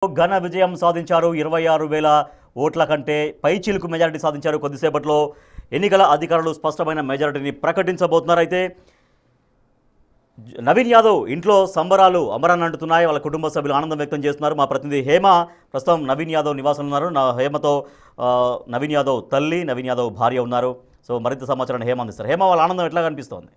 ఘన విజయం సాధించారు 26,000 ఓట్ల కంటే పైచిలుకు మెజారిటీ సాధించారు కొద్దిసేపట్లో ఎన్నికల అధికారులు స్పష్టమైన మెజారిటీని ప్రకటించబోతున్నారు అయితే నవీన్ యాదవ్ ఇంట్లో సంబరాలు అమరాన్ని అంటున్నాయి వాళ్ళ కుటుంబ సభ్యులు ఆనందం వ్యక్తం చేస్తున్నారు మా ప్రతినిధి హేమ ప్రస్తుతం నవీన్ యాదవ్ నివాసం ఉన్నారు హేమతో నవీన్ యాదవ్ తల్లి నవీన్ యాదవ్ భార్య ఉన్నారు సో మరింత సమాచారాన్ని హేమ అందిస్తారు హేమ వాళ్ళ ఆనందం ఎట్లా కనిపిస్తోంది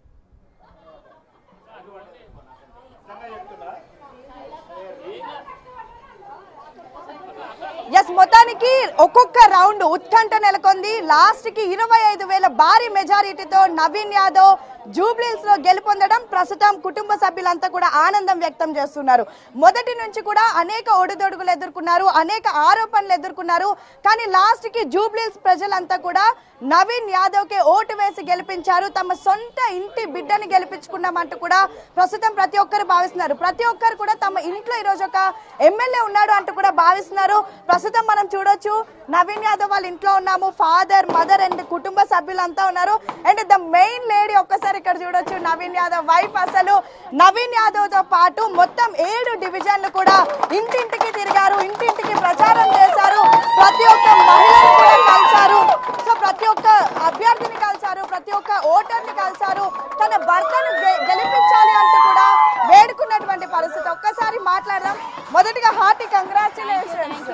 ఎస్ మొత్తానికి ఒక్కొక్క రౌండ్ ఉత్కంఠ నెలకొంది లాస్ట్ కి 25,000 భారీ మెజారిటీతో నవీన్ యాదవ్ జూబ్లీహిల్స్ లో గెలుపొందడం ప్రస్తుతం కుటుంబ సభ్యులంతా కూడా ఆనందం వ్యక్తం చేస్తున్నారు మొదటి నుంచి కూడా అనేక ఒడిదొడుగులు ఎదుర్కొన్నారు అనేక ఆరోపణలు ఎదుర్కొన్నారు కానీ లాస్ట్ కి జూబ్లీహిల్స్ ప్రజలంతా కూడా నవీన్ యాదవ్ కి ఓటు వేసి గెలిపించారు తమ సొంత ఇంటి బిడ్డని గెలిపించుకున్నామంటూ కూడా ప్రస్తుతం ప్రతి ఒక్కరు భావిస్తున్నారు ప్రతి ఒక్కరు కూడా తమ ఇంట్లో ఈ రోజు ఒక ఎమ్మెల్యే ఉన్నాడు అంటూ కూడా భావిస్తున్నారు ప్రస్తుతం మనం చూడొచ్చు నవీన్ యాదవ్ వాళ్ళ ఇంట్లో ఉన్నాము ఫాదర్ మదర్ అండ్ కుటుంబ సభ్యులంతా ఉన్నారు అండ్ ద మెయిన్ లేడీ ఒక్కసారి ఇక్కడ చూడొచ్చు నవీన్ యాదవ్ వైఫ్ అసలు నవీన్ యాదవ్ తో పాటు మొత్తం 7 డివిజన్లు కూడా ఇంటింటికి తిరిగారు ఇంటింటికి ప్రచారం చేశారు ప్రతి ఒక్క మహిళను కూడా కలిశారు సో ప్రతి ఒక్క అభ్యర్థిని కలిశారు ప్రతి ఒక్క ఓటర్ని కలిశారు తన భర్తను గెలిపించాలి అంటూ కూడా వేడుకున్నటువంటి పరిస్థితి ఒక్కసారి మాట్లాడదాం మొదటిగా హార్టీ కంగ్రాచులేషన్స్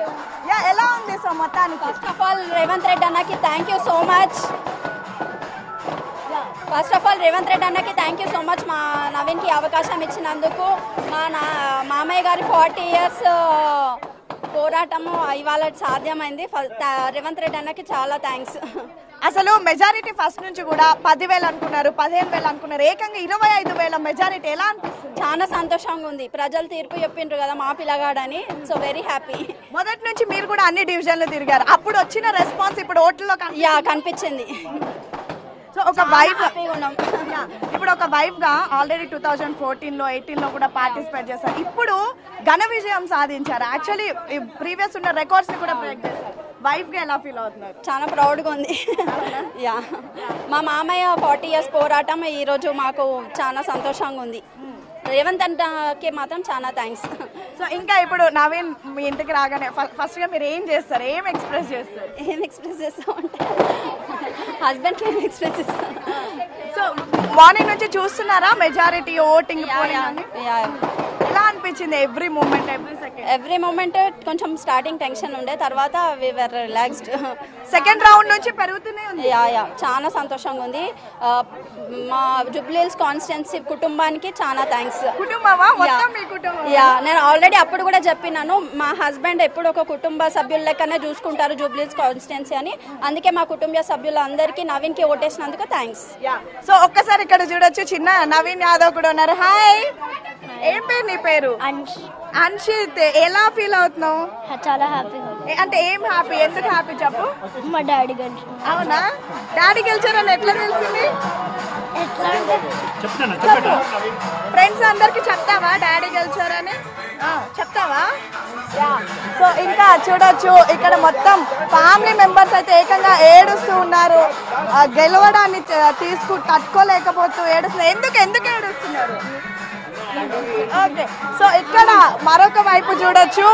ఎలా ఉంది సో మొత్తానికి first of all Revanth Reddy అన్నకి thank you so much thank you so much మా నవీన్కి అవకాశం ఇచ్చినందుకు మా మామయ్య గారి 40 ఇయర్స్ పోరాటము ఇవాళ సాధ్యమైంది రేవంత్ రెడ్డి అన్నకి చాలా థ్యాంక్స్ అసలు మెజారిటీ ఫస్ట్ నుంచి కూడా 10,000 అనుకున్నారు 15,000 అనుకున్నారు ఏకంగా 25,000 మెజారిటీ ఎలా అనిపిస్తుంది చాలా సంతోషంగా ఉంది ప్రజలు తీర్పు చెప్పిండ్రు కదా మా పిల్లగాడని సో వెరీ హ్యాపీ మొదటి నుంచి మీరు కూడా అన్ని డివిజన్లు తిరిగారు అప్పుడు వచ్చిన రెస్పాన్స్ ఇప్పుడు ఓట్లలో కనిపించింది సో ఒక వైఫ్ ఇప్పుడు ఒక వైఫ్ గా ఆల్రెడీ 2014 లో 18 లో కూడా పార్టిసిపేట్ చేశారు ఇప్పుడు ఘన విజయం సాధించారు యాక్చువల్లీ ప్రీవియస్ ఉన్న రికార్డ్స్ ని కూడా బ్రేక్ చేశారు వైఫ్ గా ఎలా ఫీల్ అవుతున్నారు చాలా ప్రౌడ్గా ఉంది యా మా మామయ్య 40 ఇయర్స్ పోరాటం ఈరోజు మాకు చాలా సంతోషంగా ఉంది రేవంత్ అన్నకి మాత్రం చాలా థ్యాంక్స్ సో ఇంకా ఇప్పుడు నవీన్ మీ ఇంటికి రాగానే ఫస్ట్ గా మీరు ఏం చేస్తారు ఏం ఎక్స్ప్రెస్ చేస్తామంటే హస్బెండ్కి ఏం ఎక్స్ప్రెస్ చేస్తాను సో మార్నింగ్ నుంచి చూస్తున్నారా మెజారిటీ ఓటింగ్ ఎలా అనిపించింది ఎవ్రీ మూమెంట్ కొంచెం స్టార్టింగ్ టెన్షన్ ఉండే తర్వాత వి వర్ రిలాక్స్డ్ సెకండ్ రౌండ్ నుంచి పెరుగుతూనే ఉంది చాలా సంతోషంగా ఉంది మా జూబ్లీహిల్స్ కాన్స్టిట్యున్సీ కుటుంబానికి చాలా థ్యాంక్స్ నేను ఆల్రెడీ అప్పుడు కూడా చెప్పినాను మా హస్బెండ్ ఎప్పుడు ఒక కుటుంబ సభ్యుల లెక్కనే చూసుకుంటారు జూబ్లీహిల్స్ కాన్స్టిట్యున్సీ అని అందుకే మా కుటుంబ సభ్యులందరికీ నవీన్కి ఓటేసినందుకు థ్యాంక్స్ సో ఒక్కసారి ఇక్కడ చూడొచ్చు చిన్న నవీన్ యాదవ్ కూడా ఉన్నారు హాయ్ ఏం పేరు నీ పేరు అన్షిత్ ఎలా ఫీల్ అవుతున్నావు చాలా హ్యాపీ అంటే ఏం హ్యాపీ ఎందుకు హ్యాపీ చెప్పు మా డాడీ గెలిచారు అవునా డాడీ గెలిచారని ఎట్లా తెలిసింది ఫ్రెండ్స్ అందరికి చెప్తావా డాడీ గెలిచారని చెప్తావా సో ఇంకా చూడొచ్చు ఇక్కడ మొత్తం ఫ్యామిలీ మెంబర్స్ అయితే ఏకంగా ఏడుస్తూ ఉన్నారు గెలవడాన్ని తట్టుకోలేకపోతూ ఏడుస్తున్నారు ఎందుకు ఏడుస్తున్నారు ఓకే సో ఇక్కడ మరొక వైపు చూడొచ్చు